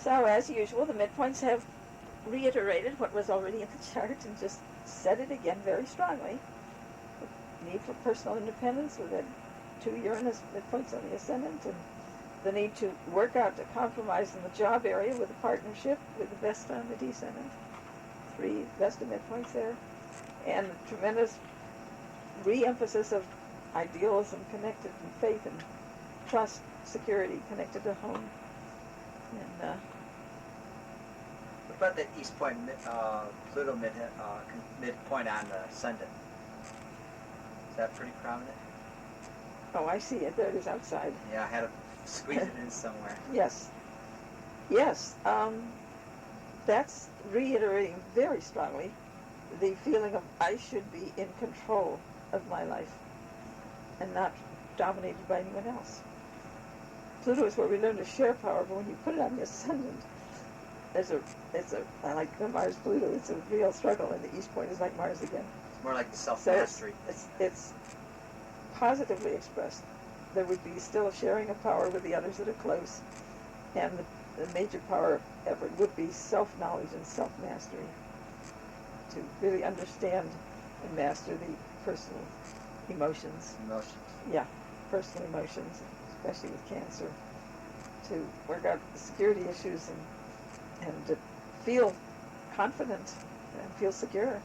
So, as usual, the midpoints have reiterated what was already in the chart and just said it again very strongly. The need for personal independence with the 2 Uranus midpoints on the ascendant, and the need to work out a compromise in the job area with a partnership with the Vesta on the descendant. 3 Vesta midpoints there. And the tremendous re-emphasis of idealism connected to faith and trust, security connected to home. And what about the east point, Pluto midpoint on the ascendant? Is that pretty prominent? oh, I see it. There it is outside. Yeah, I had to squeeze it in somewhere. Yes. Yes. That's reiterating very strongly the feeling of I should be in control of my life and not dominated by anyone else. Pluto is where we learn to share power, but when you put it on the ascendant, I like the Mars Pluto, it's a real struggle, and the east point is like Mars again. It's more like the self-mastery. So it's positively expressed. There would be still a sharing of power with the others that are close, and the major power effort would be self-knowledge and self-mastery, to really understand and master the personal emotions. Yeah, personal emotions, especially with Cancer, to work out the security issues and to feel confident and feel secure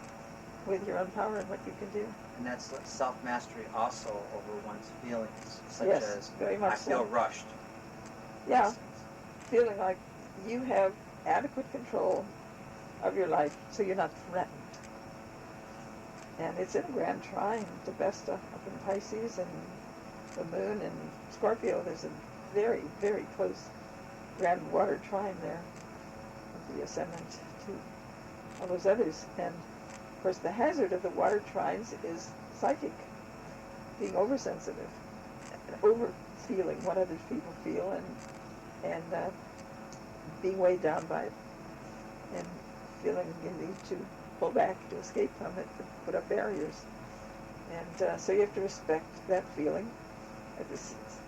with your own power and what you can do. And that's self-mastery also over one's feelings, such Yes, as very much I feel so. rushed. Yeah, feeling like you have adequate control of your life so you're not threatened. And it's in a grand trine to Vesta up in Pisces, and the moon in Scorpio. There's a very, very close grand water trine there of the ascendant to all those others. And of course the hazard of the water trines is psychic, being oversensitive, and over feeling what other people feel, and being weighed down by it, and feeling you need to pull back to escape from it, to put up barriers. And so you have to respect that feeling.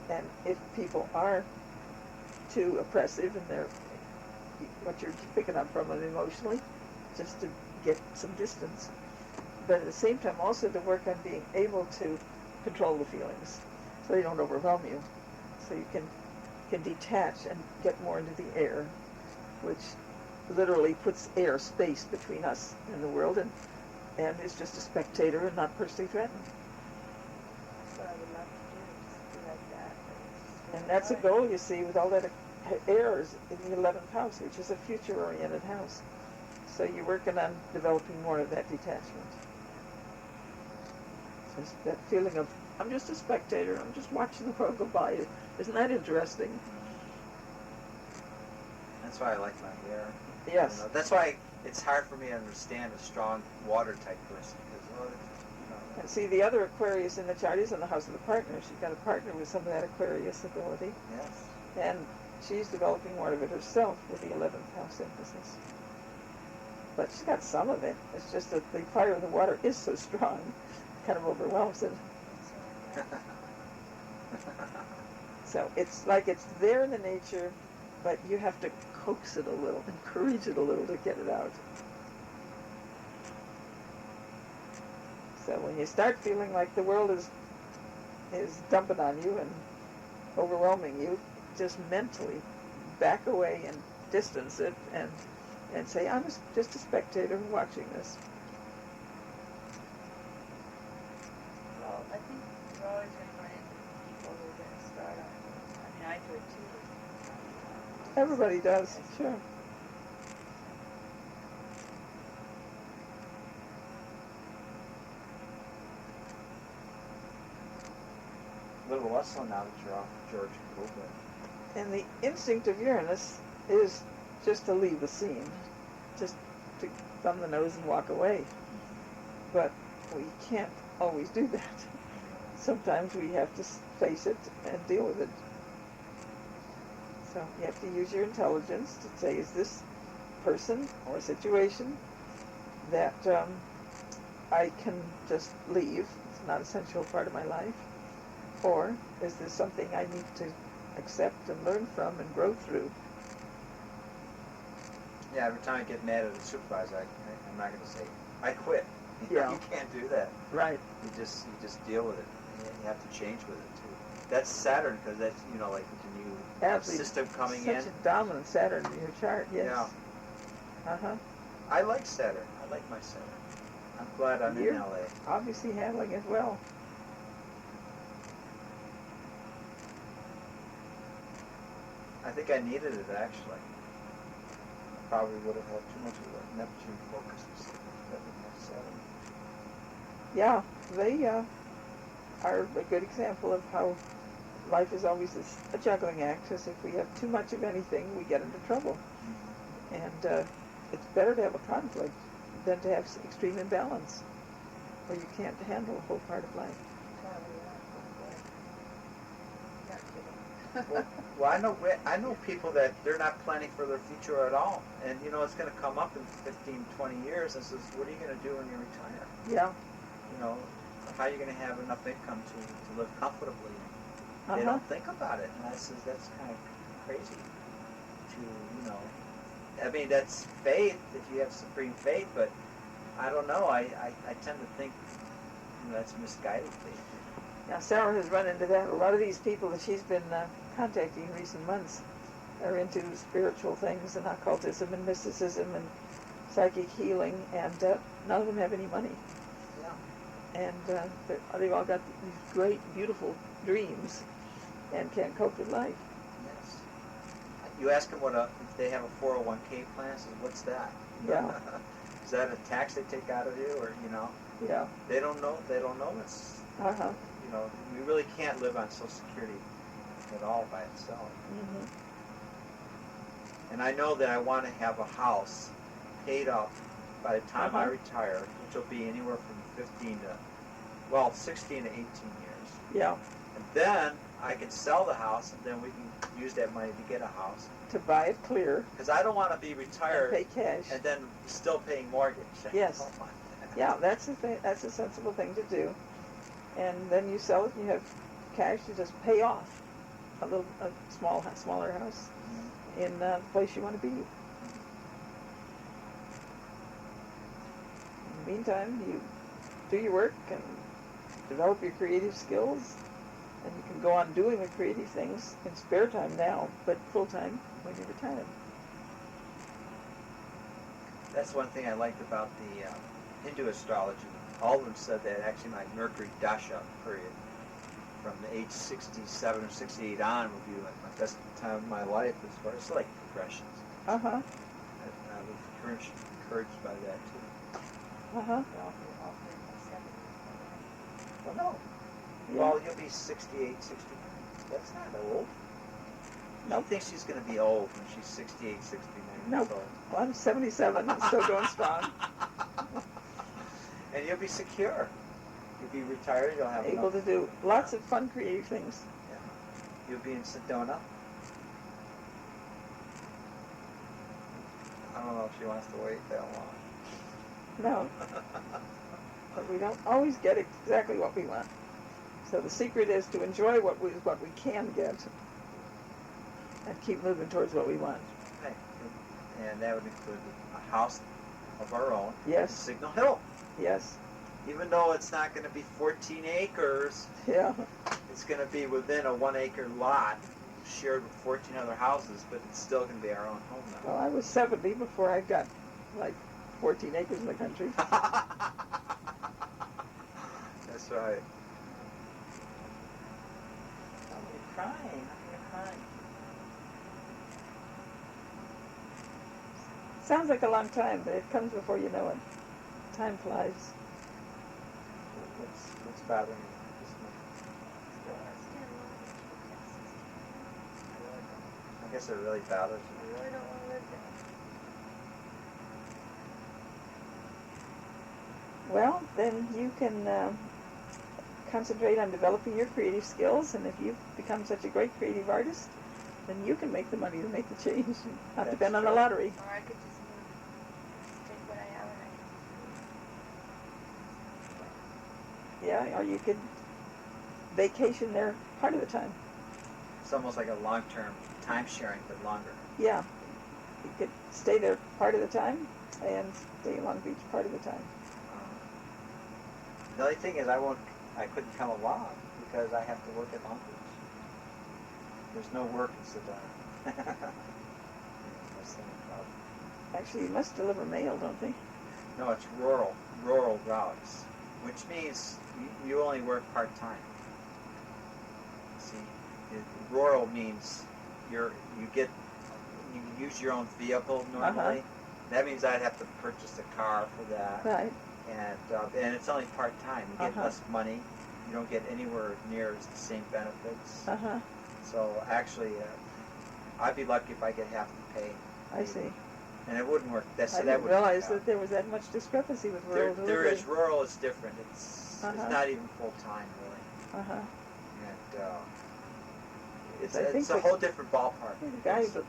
And if people are too oppressive and they're what you're picking up from them emotionally, just to get some distance. But at the same time also to work on being able to control the feelings so they don't overwhelm you. So you can detach and get more into the air, which literally puts air space between us and the world, and is just a spectator and not personally threatened. That's what I would love to do, just be like that. And that's a goal, you see, with all that air is in the 11th house, which is a future-oriented house. So you're working on developing more of that detachment. Just that feeling of, I'm just a spectator, I'm just watching the world go by. Isn't that interesting? That's why I like my hair. Yes. You know, that's why it's hard for me to understand a strong water-type person. Because, And see, the other Aquarius in the chart is in the house of the partner. She's got a partner with some of that Aquarius ability. yes. And she's developing more of it herself with the 11th house emphasis. But she's got some of it. It's just that the fire of the water is so strong, it kind of overwhelms it. So it's like it's there in the nature, but you have to coax it a little, encourage it a little to get it out. So when you start feeling like the world is dumping on you and overwhelming you, just mentally back away and distance it and say, I'm just a spectator watching this. Well, I think we're always going to run into people who are going to start on. I mean, I do it too. Everybody does, sure. A little less so now that you're off George a little bit. And the instinct of Uranus is just to leave the scene, just to thumb the nose and walk away. But we can't always do that. Sometimes we have to face it and deal with it. So you have to use your intelligence to say, is this person or situation that I can just leave? It's not an essential part of my life. Or is this something I need to accept and learn from and grow through? Yeah, every time I get mad at the supervisor, I'm not going to say, I quit. Yeah. You can't do that. Right. You just deal with it. You have to change with it too. That's Saturn, because that's, you know, like with the new Absolutely. system coming Such in. a dominant Saturn in your chart, yes. Yeah. Uh-huh. I like Saturn. I like my Saturn. I'm glad I'm You're in LA. obviously handling it well. I think I needed it, actually. I probably would have had too much of a Neptune focus instead of my Saturn. Yeah, they are a good example of how life is always a juggling act, because if we have too much of anything, we get into trouble. And it's better to have a conflict than to have extreme imbalance, where you can't handle a whole part of life. Well, I know people that they're not planning for their future at all. And, you know, it's going to come up in 15, 20 years and says, what are you going to do when you retire? Yeah. You know, how are you going to have enough income to live comfortably? They Uh-huh. don't think about it. And I says, that's kind of crazy to, you know. I mean, that's faith, if you have supreme faith, but I don't know. I tend to think, you know, that's misguided faith. Now, Sarah has run into that. A lot of these people that she's been contacting in recent months are into spiritual things and occultism and mysticism and psychic healing, and none of them have any money. Yeah. And they've all got these great, beautiful dreams and can't cope with life. Yes. You ask them if they have a 401k plan. Says, what's that? Yeah. Is that a tax they take out of you, or you know? Yeah. They don't know. They don't know. It's Uh-huh. you know, we really can't live on Social Security at all by itself. Mm-hmm. And I know that I want to have a house paid up by the time I retire, which will be anywhere from 16 to 18 years. Yeah. And then I can sell the house, and then we can use that money to get a house. To buy it clear. Because I don't want to be retired and pay cash. and then still paying mortgage. Yes. Oh, Yeah, that's the thing. That's a sensible thing to do. And then you sell it, and you have cash to just pay off a smaller house in the place you want to be. In the meantime, you do your work and develop your creative skills, and you can go on doing the creative things in spare time now, but full time when you retire. That's one thing I liked about the Hindu astrology. All of them said that actually my Mercury Dasha period from the age 67 or 68 on would be like my best time of my life as far as like progressions. Uh-huh. I was encouraged by that too. Uh-huh. Well, no. Yeah. Well, you'll be 68, 69. That's not old. Nope. She thinks she's going to be old when she's 68, 69 Nope. years old. Well, I'm 77 and still going strong. And you'll be secure. You'll be retired. You'll have Able to do lots of fun, creative things. Yeah. You'll be in Sedona. I don't know if she wants to wait that long. No. But we don't always get exactly what we want. So the secret is to enjoy what we can get and keep moving towards what we want. Right. And that would include a house of our own. Yes. Signal Hill. Yes. Even though it's not going to be 14 acres, Yeah. it's going to be within a 1 acre lot shared with 14 other houses, but it's still going to be our own home now. Well, I was 70 before I got like 14 acres in the country. That's right. You're crying. You're crying. Sounds like a long time, but it comes before you know it. Time flies. What's bothering you this month? I guess it really bothers I you. really don't want to live there. Well, then you can concentrate on developing your creative skills, and if you've become such a great creative artist, then you can make the money to make the change, not That's depend on the true. lottery. Or I could just move, take what I have and Yeah, or you could vacation there part of the time. It's almost like a long-term time sharing, but longer. Yeah, You could stay there part of the time and stay in Long Beach part of the time. The only thing is I couldn't come along because I have to work at Long Beach. There's no work in Sedona. That's the only problem. Actually, you must deliver mail, don't they? No, it's rural routes, which means you only work part-time. See, rural means you use your own vehicle normally. Uh-huh. That means I'd have to purchase a car for that. Right. And it's only part-time. You get Uh-huh. less money. You don't get anywhere near the same benefits. Uh-huh. So actually, I'd be lucky if I get half the pay. I see. And it wouldn't work. I didn't realize that there was that much discrepancy with rural There delivery. is rural. It's different. It's not even full-time really. Uh-huh. And I think it's a whole different ballpark.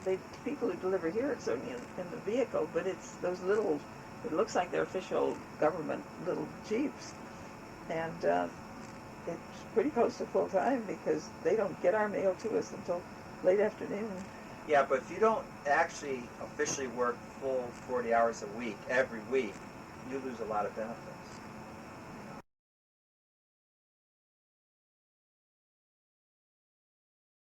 The people who deliver here, it's only in the vehicle, but it's those little, it looks like they're official government little Jeeps. And it's pretty close to full time because they don't get our mail to us until late afternoon. Yeah, but if you don't actually officially work full 40 hours a week, every week, you lose a lot of benefits.